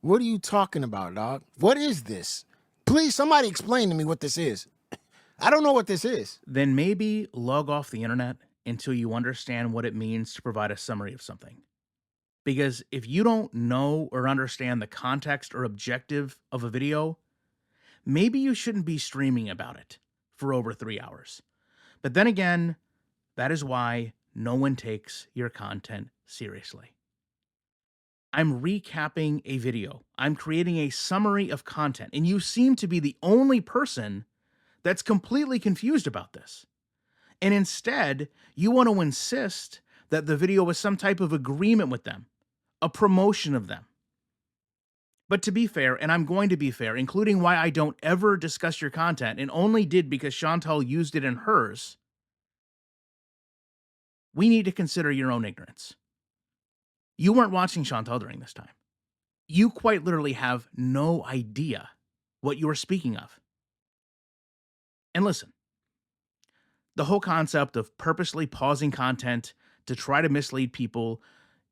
What are you talking about, dog? What is this? Please, somebody explain to me what this is. I don't know what this is. Then maybe log off the internet until you understand what it means to provide a summary of something. Because if you don't know or understand the context or objective of a video, maybe you shouldn't be streaming about it for over 3 hours. But then again, that is why no one takes your content seriously. I'm recapping a video. I'm creating a summary of content, and you seem to be the only person that's completely confused about this. And instead, you want to insist that the video was some type of agreement with them, a promotion of them. But to be fair, and I'm going to be fair, including why I don't ever discuss your content and only did because Chantal used it in hers, we need to consider your own ignorance. You weren't watching Chantal during this time. You quite literally have no idea what you are speaking of. And listen, the whole concept of purposely pausing content to try to mislead people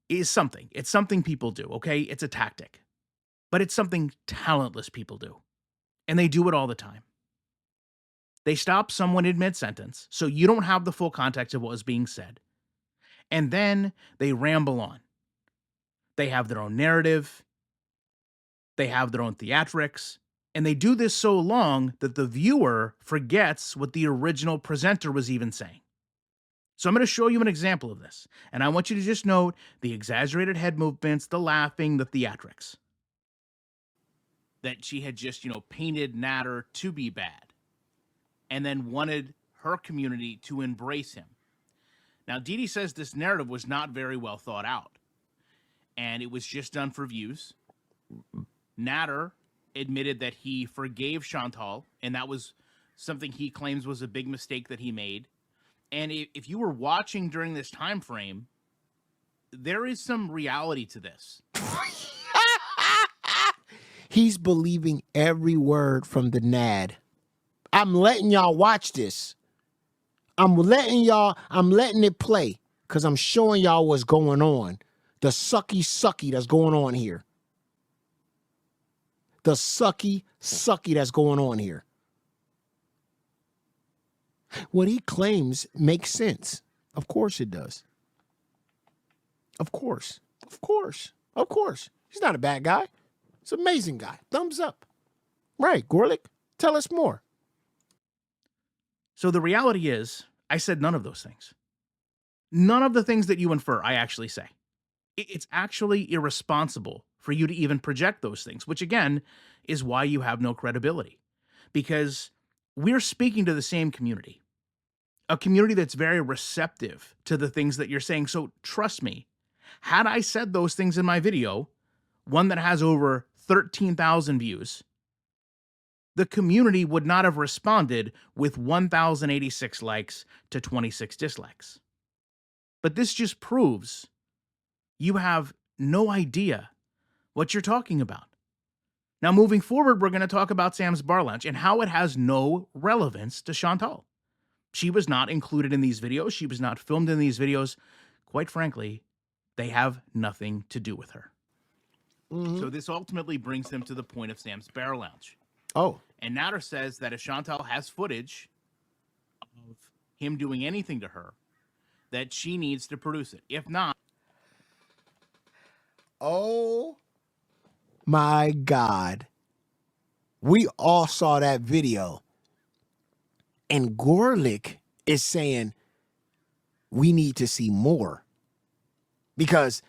is something. It's something people do, okay? It's a tactic. But it's something talentless people do. And they do it all the time. They stop someone in mid-sentence, so you don't have the full context of what was being said. And then they ramble on. They have their own narrative. They have their own theatrics. And they do this so long that the viewer forgets what the original presenter was even saying. So I'm going to show you an example of this. And I want you to just note the exaggerated head movements, the laughing, the theatrics. That she had just, painted Natter to be bad. And then wanted her community to embrace him. Now, Dee Dee says this narrative was not very well thought out. And it was just done for views. Natter admitted that he forgave Chantal, and that was something he claims was a big mistake that he made. And if you were watching during this time frame, there is some reality to this. He's believing every word from the NAD. I'm letting y'all watch this. I'm letting it play because I'm showing y'all what's going on. The sucky that's going on here. The sucky that's going on here. What he claims makes sense. Of course it does. Of course. He's not a bad guy. He's an amazing guy. Thumbs up. Right, Gorlick, tell us more. So the reality is, I said none of those things. None of the things that you infer, I actually say. It's actually irresponsible for you to even project those things, which again is why you have no credibility. Because we're speaking to the same community, a community that's very receptive to the things that you're saying. So trust me, had I said those things in my video, one that has over 13,000 views, the community would not have responded with 1,086 likes to 26 dislikes. But this just proves you have no idea what you're talking about. Now, moving forward, we're going to talk about Sam's Bar Lounge and how it has no relevance to Chantal. She was not included in these videos. She was not filmed in these videos. Quite frankly, they have nothing to do with her. Mm-hmm. So this ultimately brings them to the point of Sam's Bar Lounge. Oh. And Natter says that if Chantal has footage of him doing anything to her, that she needs to produce it. If not... Oh my God. We all saw that video. And Gorlick is saying we need to see more because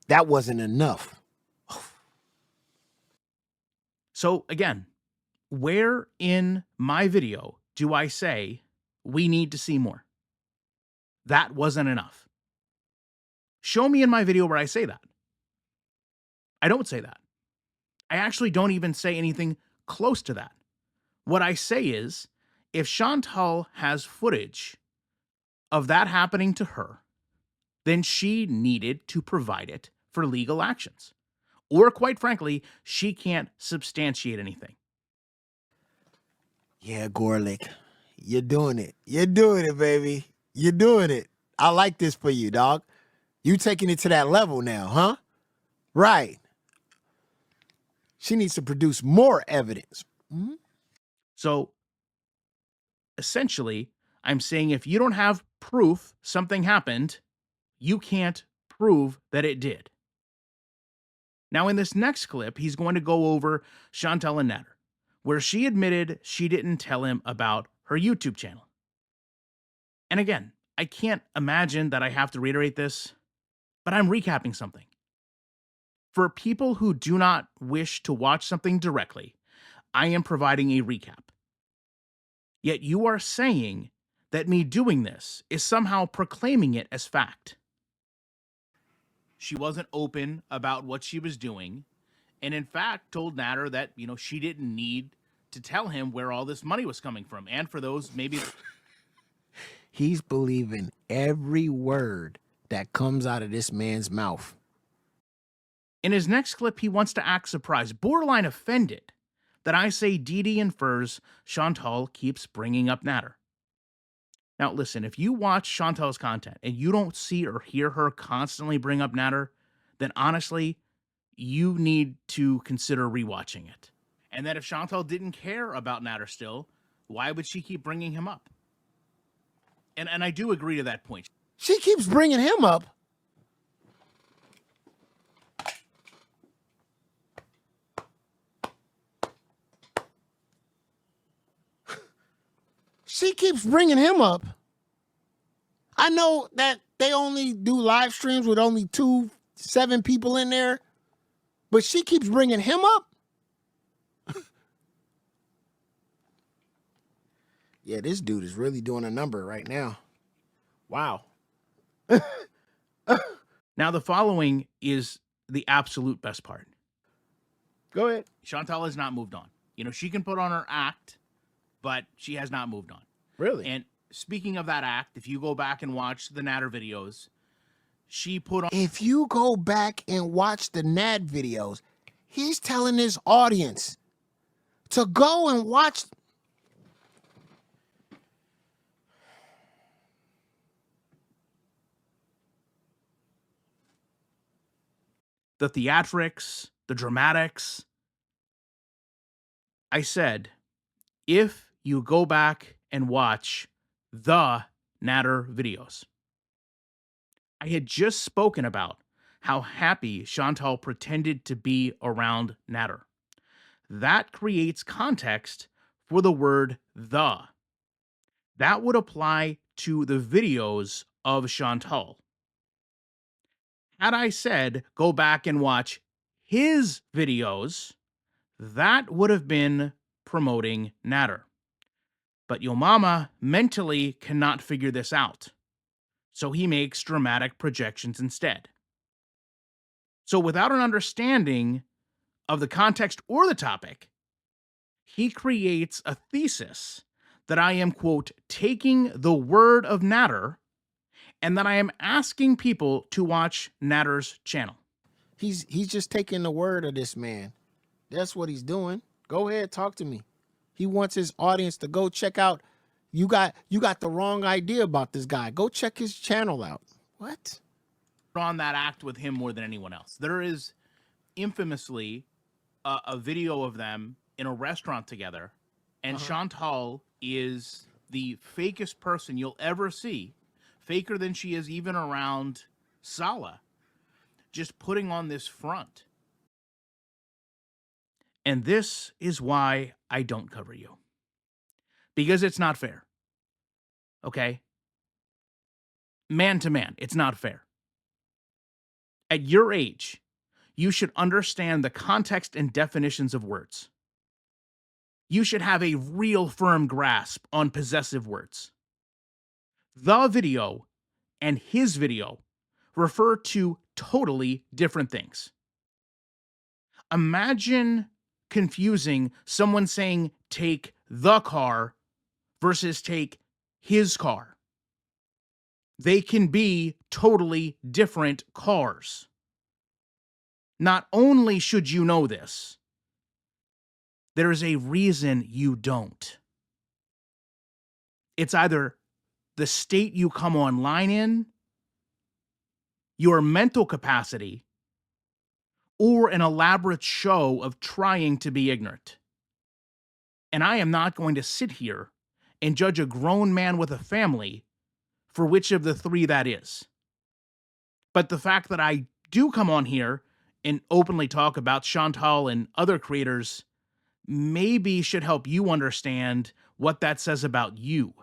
that wasn't enough. So again, where in my video do I say we need to see more? That wasn't enough. Show me in my video where I say that. I don't say that. I actually don't even say anything close to that. What I say is, if Chantal has footage of that happening to her, then she needed to provide it for legal actions. Or quite frankly, she can't substantiate anything. Yeah, Gorlick, you're doing it. You're doing it, baby. You're doing it. I like this for you, dog. You taking it to that level now, huh? Right. She needs to produce more evidence. Mhm. So essentially, I'm saying if you don't have proof something happened, you can't prove that it did. Now, in this next clip, he's going to go over Chantal and Natter, where she admitted she didn't tell him about her YouTube channel. And again, I can't imagine that I have to reiterate this, but I'm recapping something. For people who do not wish to watch something directly, I am providing a recap. Yet you are saying that me doing this is somehow proclaiming it as fact. She wasn't open about what she was doing, and in fact told Natter that, she didn't need to tell him where all this money was coming from. And for those, maybe He's believing every word that comes out of this man's mouth. in his next clip, he wants to act surprised, borderline offended, that I say Dee infers Chantal keeps bringing up Natter. Now, listen, if you watch Chantal's content and you don't see or hear her constantly bring up Natter, then honestly, you need to consider rewatching it. And that if Chantal didn't care about Natter still, why would she keep bringing him up? And I do agree to that point. She keeps bringing him up. She keeps bringing him up. I know that they only do live streams with only 7 people in there, but she keeps bringing him up. Yeah, this dude is really doing a number right now. Wow. Now, the following is the absolute best part. Go ahead. Chantal has not moved on. She can put on her act, but she has not moved on. Really? And speaking of that act, if you go back and watch the Natter videos, she put on... If you go back and watch the Nad videos, he's telling his audience to go and watch. the theatrics, the dramatics. I said, if you go back and watch the Natter videos, I had just spoken about how happy Chantal pretended to be around Natter. That creates context for the word the. That would apply to the videos of Chantal. Had I said, go back and watch his videos, that would have been promoting Natter. But Yo Mama mentally cannot figure this out, so he makes dramatic projections instead. So without an understanding of the context or the topic, he creates a thesis that I am, quote, taking the word of Natter and that I am asking people to watch Natter's channel. He's just taking the word of this man. That's what he's doing. Go ahead, talk to me. He wants his audience to go check out. You got the wrong idea about this guy. Go check his channel out. What? On that act with him more than anyone else. There is infamously a video of them in a restaurant together, and Chantal is the fakest person you'll ever see, faker than she is even around Sala, just putting on this front. And this is why I don't cover you. Because it's not fair. Okay? Man to man, it's not fair. At your age, you should understand the context and definitions of words. You should have a real firm grasp on possessive words. The video and his video refer to totally different things. Imagine confusing someone saying take the car versus take his car. They can be totally different cars. Not only should you know this, there is a reason you don't. It's either the state you come online in, your mental capacity, or an elaborate show of trying to be ignorant. And I am not going to sit here and judge a grown man with a family for which of the three that is. But the fact that I do come on here and openly talk about Chantal and other creators maybe should help you understand what that says about you.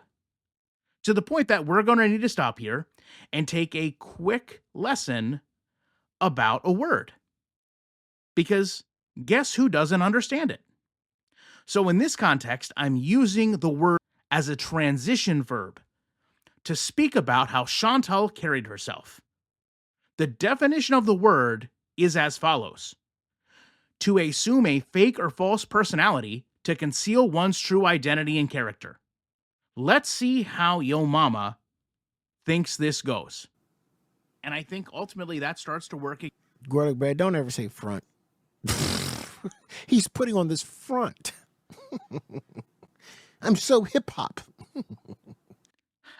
To the point that we're going to need to stop here and take a quick lesson about a word. Because guess who doesn't understand it? So in this context, I'm using the word as a transition verb to speak about how Chantal carried herself. The definition of the word is as follows: to assume a fake or false personality to conceal one's true identity and character. Let's see how Yo Mama thinks this goes. And I think ultimately that starts to work. Gorlworld, Brad, don't ever say front. He's putting on this front. I'm so hip hop.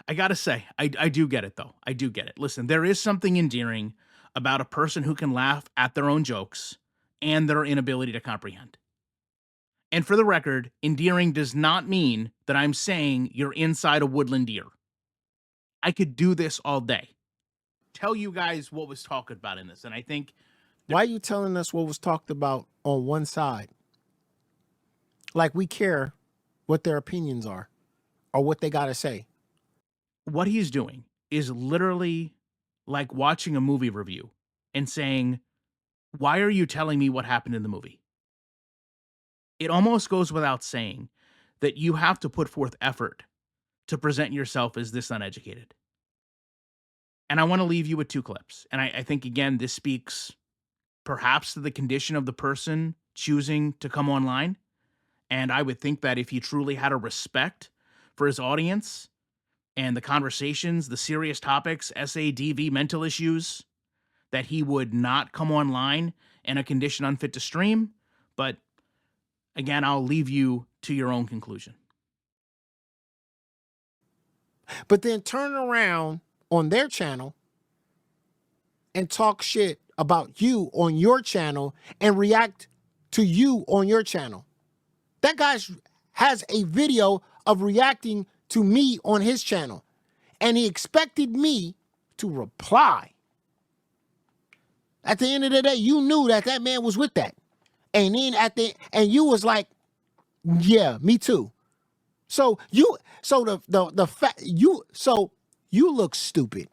I gotta say, I do get it though. I do get it. Listen, there is something endearing about a person who can laugh at their own jokes and their inability to comprehend. And for the record, endearing does not mean that I'm saying you're inside a woodland deer. I could do this all day. Tell you guys what was talked about in this. And I think, why are you telling us what was talked about on one side? Like we care what their opinions are or what they got to say. What he's doing is literally like watching a movie review and saying, why are you telling me what happened in the movie? It almost goes without saying that you have to put forth effort to present yourself as this uneducated. And I want to leave you with two clips. And I think, again, this speaks perhaps to the condition of the person choosing to come online. And I would think that if he truly had a respect for his audience and the conversations, the serious topics, SADV mental issues, that he would not come online in a condition unfit to stream. But again, I'll leave you to your own conclusion. But then turn around on their channel and talk shit about you on your channel and react to you on your channel. That guy has a video of reacting to me on his channel, and he expected me to reply. At the end of the day, you knew that that man was with that. And then and you was like, yeah, me too. So you look stupid.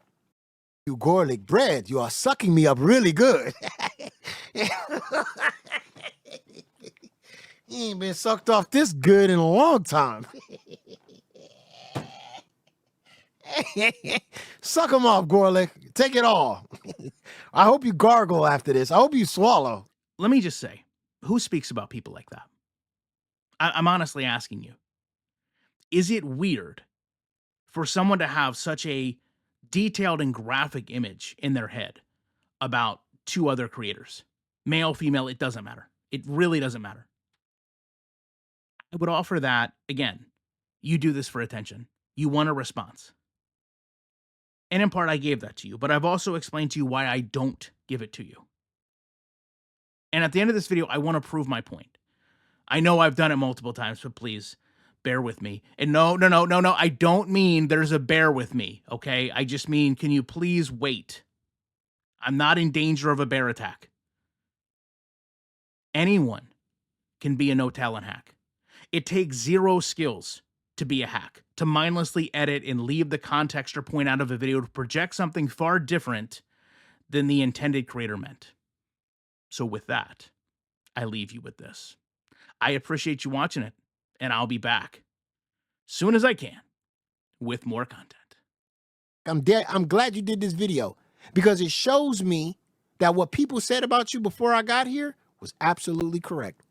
You garlic bread, you are sucking me up really good. He ain't been sucked off this good in a long time. Suck him off, Gorlick. Take it all. I hope you gargle after this. I hope you swallow. Let me just say, who speaks about people like that? I'm honestly asking you. Is it weird for someone to have such a detailed and graphic image in their head about two other creators? Male, female, it doesn't matter. It really doesn't matter. I would offer that, again, you do this for attention. You want a response. And in part, I gave that to you, but I've also explained to you why I don't give it to you. And at the end of this video, I want to prove my point. I know I've done it multiple times, but please bear with me. And no, I don't mean there's a bear with me, okay? I just mean, can you please wait? I'm not in danger of a bear attack. Anyone can be a no-talent hack. It takes zero skills to be a hack, to mindlessly edit and leave the context or point out of a video to project something far different than the intended creator meant. So with that, I leave you with this. I appreciate you watching it, and I'll be back soon as I can with more content. I'm glad you did this video because it shows me that what people said about you before I got here was absolutely correct.